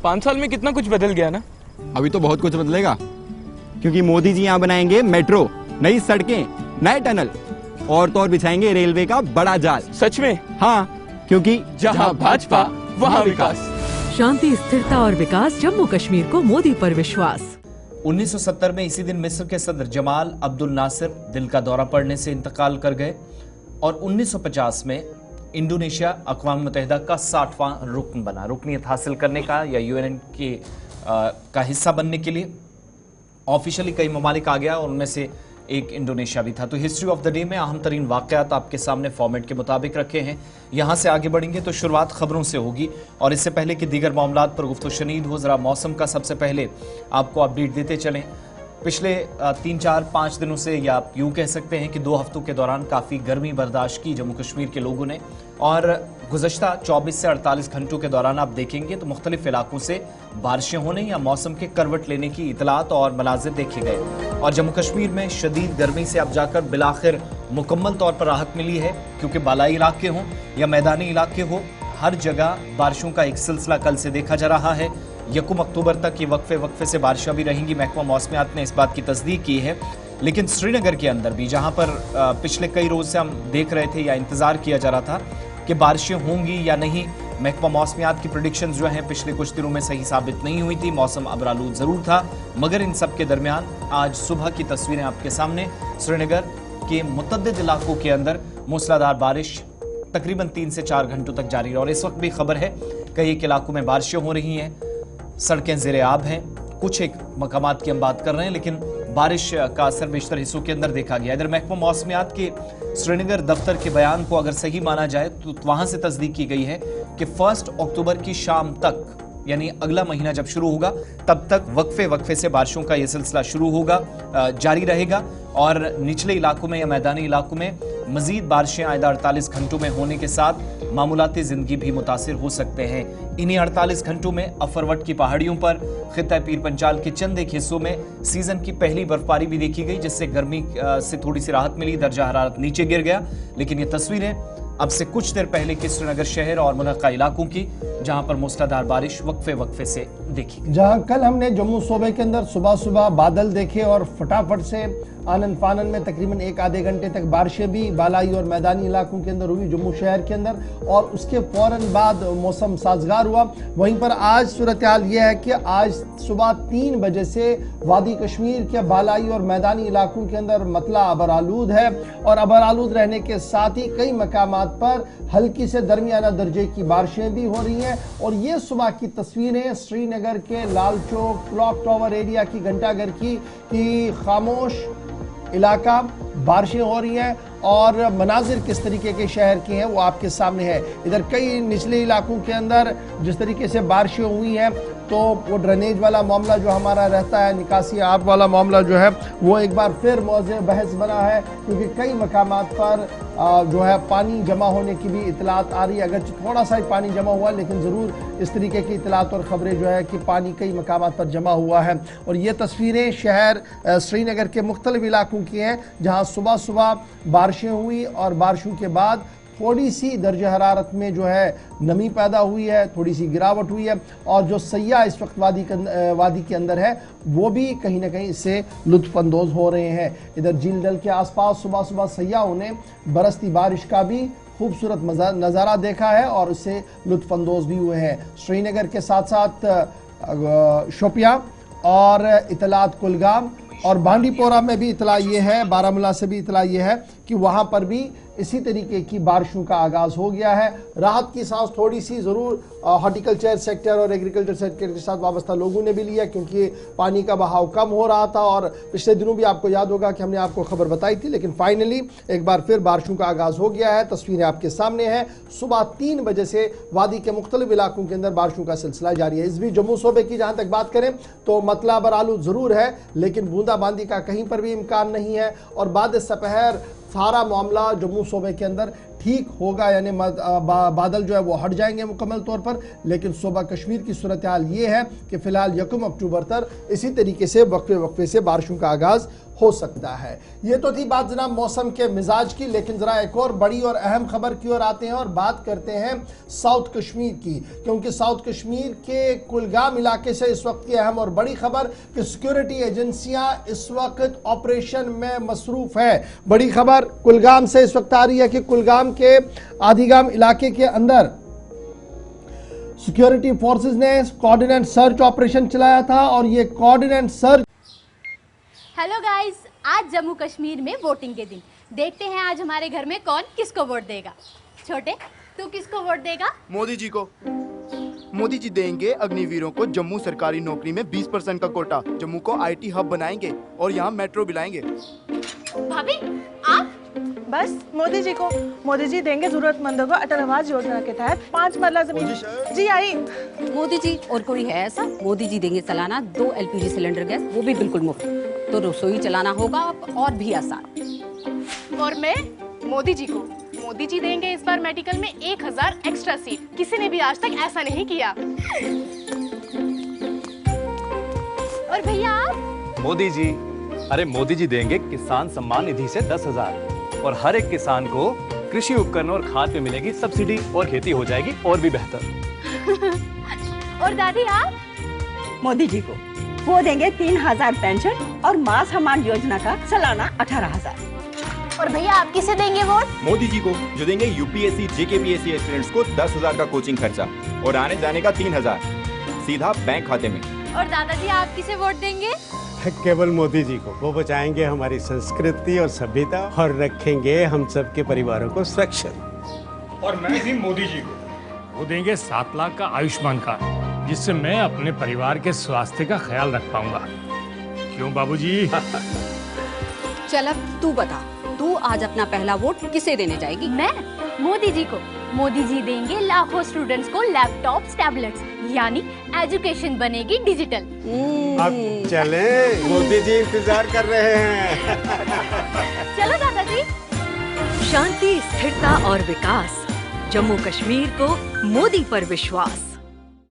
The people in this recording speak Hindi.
5 साल में कितना कुछ बदल गया ना। अभी तो बहुत कुछ बदलेगा, क्योंकि मोदी जी यहाँ बनाएंगे मेट्रो, नई सड़कें, नए टनल और तो और बिछाएंगे रेलवे का बड़ा जाल। सच में? हाँ, क्योंकि जहाँ भाजपा वहाँ विकास। शांति, स्थिरता और विकास, जम्मू कश्मीर को मोदी पर विश्वास। 1970 में इसी दिन मिस्र के सदर जमाल अब्दुल नासिर दिल का दौरा पड़ने से इंतकाल कर गए और 1950 में इंडोनेशिया अक़वाम मुत्तहिदा का 60वां रुकन बना। रुकनीत हासिल करने का या यूएन का हिस्सा बनने के लिए ऑफिशियली कई ममालिक आ गया और उनमें से एक इंडोनेशिया भी था। तो हिस्ट्री ऑफ द डे में अहम तरीन वाक़यात आपके सामने फॉर्मेट के मुताबिक रखे हैं। यहाँ से आगे बढ़ेंगे तो शुरुआत खबरों से होगी और इससे पहले कि दीगर मामलात पर गुफ्तगू शनीद हो, ज़रा मौसम का सबसे पहले आपको अपडेट देते चलें। पिछले 3-4-5 दिनों से या आप यूँ कह सकते हैं कि 2 हफ्तों के दौरान काफ़ी गर्मी बर्दाश्त की जम्मू कश्मीर के लोगों ने और गुज़श्ता 24 से 48 घंटों के दौरान आप देखेंगे तो मुख्तलिफ इलाकों से बारिशें होने या मौसम के करवट लेने की इतलात और मनाजिर देखे गए और जम्मू कश्मीर में शदीद गर्मी से अब जाकर बिलाखिर मुकम्मल तौर पर राहत मिली है, क्योंकि बालाई इलाके हों या मैदानी इलाके हो, हर जगह बारिशों का एक सिलसिला कल से देखा जा रहा है। 1 अक्टूबर तक ये वक्फे से बारिशें भी रहेंगी। महकमा मौसमियात ने इस बात की तस्दीक की है। लेकिन श्रीनगर के अंदर भी, जहां पर पिछले कई रोज से हम देख रहे थे या इंतजार किया जा रहा था कि बारिशें होंगी या नहीं, महकमा मौसमियात की प्रेडिक्शन जो हैं पिछले कुछ दिनों में सही साबित नहीं हुई थी। मौसम अबरालूद जरूर था, मगर इन सब के दरमियान आज सुबह की तस्वीरें आपके सामने। श्रीनगर के मुतअद्दिद इलाकों के अंदर मूसलाधार बारिश तकरीबन 3 से 4 घंटों तक जारी रही और इस वक्त भी खबर है कई एक इलाकों में बारिशें हो रही हैं, सड़कें ज़ेरे आब हैं। कुछ एक मकामात की हम बात कर रहे हैं, लेकिन बारिश का असर बेशतर हिस्सों के अंदर देखा गया। इधर महकमा मौसमियात के श्रीनगर दफ्तर के बयान को अगर सही माना जाए तो वहां से तस्दीक की गई है कि 1 अक्टूबर की शाम तक, यानी अगला महीना जब शुरू होगा तब तक वक्फे से बारिशों का यह सिलसिला शुरू होगा, जारी रहेगा और निचले इलाकों में या मैदानी इलाकों में मजीद बारिशें आइंदा 48 घंटों में होने के साथ मामूलाती जिंदगी भी मुतासिर हो सकते हैं। इन्हीं 48 घंटों में अफरवट की पहाड़ियों पर खित्ता पीर पंचाल के चंद एक हिस्सों में सीजन की पहली बर्फबारी भी देखी गई, जिससे गर्मी से थोड़ी सी राहत मिली, दर्जा हरारत नीचे गिर गया। लेकिन ये तस्वीरें अब से कुछ देर पहले के श्रीनगर शहर और मुनक्का इलाकों की, जहां पर मूसलाधार बारिश वक्फे से देखी, जहां कल हमने जम्मू सूबे के अंदर सुबह सुबह बादल देखे और फटाफट से आनन फानन में तकरीबन 1-आधे घंटे तक बारिशें भी बालाई और मैदानी इलाकों के अंदर हुई जम्मू शहर के अंदर और उसके फौरन बाद मौसम साजगार हुआ। वहीं पर आज सूरत हाल यह है कि आज सुबह 3 बजे से वादी कश्मीर के बालाई और मैदानी इलाकों के अंदर मतला अबरालूद है और अबरालूद रहने के साथ ही कई मकामात पर हल्की से दरमियाना दर्जे की बारिशें भी हो रही हैं। और ये सुबह की तस्वीरें श्रीनगर के Lal Chowk clock tower area की, घंटाघर की खामोश इलाका, बारिशें हो रही हैं और मनाजिर किस तरीके के शहर के हैं वो आपके सामने है। इधर कई निचले इलाकों के अंदर जिस तरीके से बारिशें हुई हैं तो वो ड्रेनेज वाला मामला जो हमारा रहता है, निकासी आब वाला मामला जो है वो एक बार फिर मौज़े बहस बना है, क्योंकि कई मकामात पर जो है पानी जमा होने की भी इतलात आ रही है। अगर थोड़ा सा ही पानी जमा हुआ लेकिन ज़रूर इस तरीके की इतलात और ख़बरें जो है कि पानी कई मकामात पर जमा हुआ है। और ये तस्वीरें शहर श्रीनगर के मुख्तलिफ इलाकों की हैं, जहाँ सुबह सुबह बारिशें हुई और बारिशों के बाद थोड़ी सी दर्जा हरारत में जो है नमी पैदा हुई है, थोड़ी सी गिरावट हुई है और जो सयाह इस वक्त वादी के अंदर है वो भी कहीं ना कहीं इससे लुत्फ़अंदोज़ हो रहे हैं। इधर झील डल के आसपास सुबह सुबह सयाहों ने बरसती बारिश का भी खूबसूरत नज़ारा देखा है और इससे लुत्फ़अंदोज़ भी हुए हैं। श्रीनगर के साथ साथ शोपियां और इतलात कुलगाम और बांडीपोरा में भी इतला ये है, बारामूला से भी इतला ये है कि वहाँ पर भी इसी तरीके की बारिशों का आगाज़ हो गया है। राहत की सांस थोड़ी सी ज़रूर हॉर्टिकल्चर सेक्टर और एग्रीकल्चर सेक्टर के साथ वाबस्ता लोगों ने भी लिया, क्योंकि पानी का बहाव कम हो रहा था और पिछले दिनों भी आपको याद होगा कि हमने आपको खबर बताई थी। लेकिन फाइनली एक बार फिर बारिशों का आगाज़ हो गया है। तस्वीरें आपके सामने हैं। सुबह 3 बजे से वादी के मुख्तलिफ इलाकों के अंदर बारिशों का सिलसिला जारी है। इस बीच जम्मू सूबे की जहाँ तक बात करें तो मतला बरालू ज़रूर है, लेकिन बूंदाबांदी का कहीं पर भी इम्कान नहीं है और बाद सपहर सारा मामला जम्मू सूबे के अंदर ठीक होगा, यानी बादल जो है वो हट जाएंगे मुकम्मल तौर पर। लेकिन सूबा कश्मीर की सूरत हाल ये है कि फिलहाल 1 अक्टूबर तक इसी तरीके से वक्फे से बारिशों का आगाज हो सकता है। ये तो थी बात जनाब मौसम के मिजाज की, लेकिन जरा एक और बड़ी और अहम खबर की ओर आते हैं और बात करते हैं साउथ कश्मीर की, क्योंकि साउथ कश्मीर के कुलगाम इलाके से इस वक्त की अहम और बड़ी खबर कि सिक्योरिटी एजेंसियां इस वक्त ऑपरेशन में मसरूफ है। बड़ी खबर कुलगाम से इस वक्त आ रही है कि कुलगाम के आदिगाम इलाके के अंदर सिक्योरिटी फोर्सेस ने कोऑर्डिनेट सर्च ऑपरेशन चलाया था और ये कोऑर्डिनेट सर्च। हेलो गाइस, आज जम्मू कश्मीर में वोटिंग के दिन। देखते हैं आज हमारे घर में कौन किसको वोट देगा। छोटे, तू किसको वोट देगा? मोदी जी को। मोदी जी देंगे अग्निवीरों को जम्मू सरकारी नौकरी में 20% का कोटा। जम्मू को आईटी हब बनाएंगे और यहाँ मेट्रो भी लाएंगे। भाभी, आप? बस मोदी जी को। मोदी जी देंगे जरूरतमंदों को अटल आवास योजना के तहत 5 मरला जमीन। जी आई। मोदी जी और कोई है ऐसा? मोदी जी देंगे सालाना 2 LPG सिलेंडर गैस, वो भी बिल्कुल मुफ्त। तो रसोई चलाना होगा और भी आसान। और मैं मोदी जी को। मोदी जी देंगे इस बार मेडिकल में 1000 एक्स्ट्रा सीट। किसी ने भी आज तक ऐसा नहीं किया। और भैया आप? मोदी जी। अरे मोदी जी देंगे किसान सम्मान निधि से 10,000 और हर एक किसान को कृषि उपकरण और खाद पे मिलेगी सब्सिडी और खेती हो जाएगी और भी बेहतर। और दादी आप? मोदी जी को। वो देंगे 3000 पेंशन और मां सम्मान योजना का सालाना 18,000। और भैया आप किसे देंगे वोट? मोदी जी को, जो देंगे यूपीएससी JKPSC एस्पिरेंट्स को 10,000 का कोचिंग खर्चा और आने जाने का 3,000 सीधा बैंक खाते में। और दादाजी आप किसे वोट देंगे? केवल मोदी जी को। वो बचाएंगे हमारी संस्कृति और सभ्यता और रखेंगे हम सबके परिवारों को सुरक्षित। और मैं भी मोदी जी को। वो देंगे 7 लाख का आयुष्मान कार्ड, जिससे मैं अपने परिवार के स्वास्थ्य का ख्याल रख पाऊंगा। क्यों बाबूजी? चल अब तू बता, तू आज अपना पहला वोट किसे देने जाएगी? मैं मोदी जी को। मोदी जी देंगे लाखों स्टूडेंट्स को लैपटॉप्स, टैबलेट्स, यानी एजुकेशन बनेगी डिजिटल। अब चले, मोदी जी इंतजार कर रहे हैं। चलो दादाजी। शांति, स्थिरता और विकास, जम्मू कश्मीर को मोदी पर विश्वास।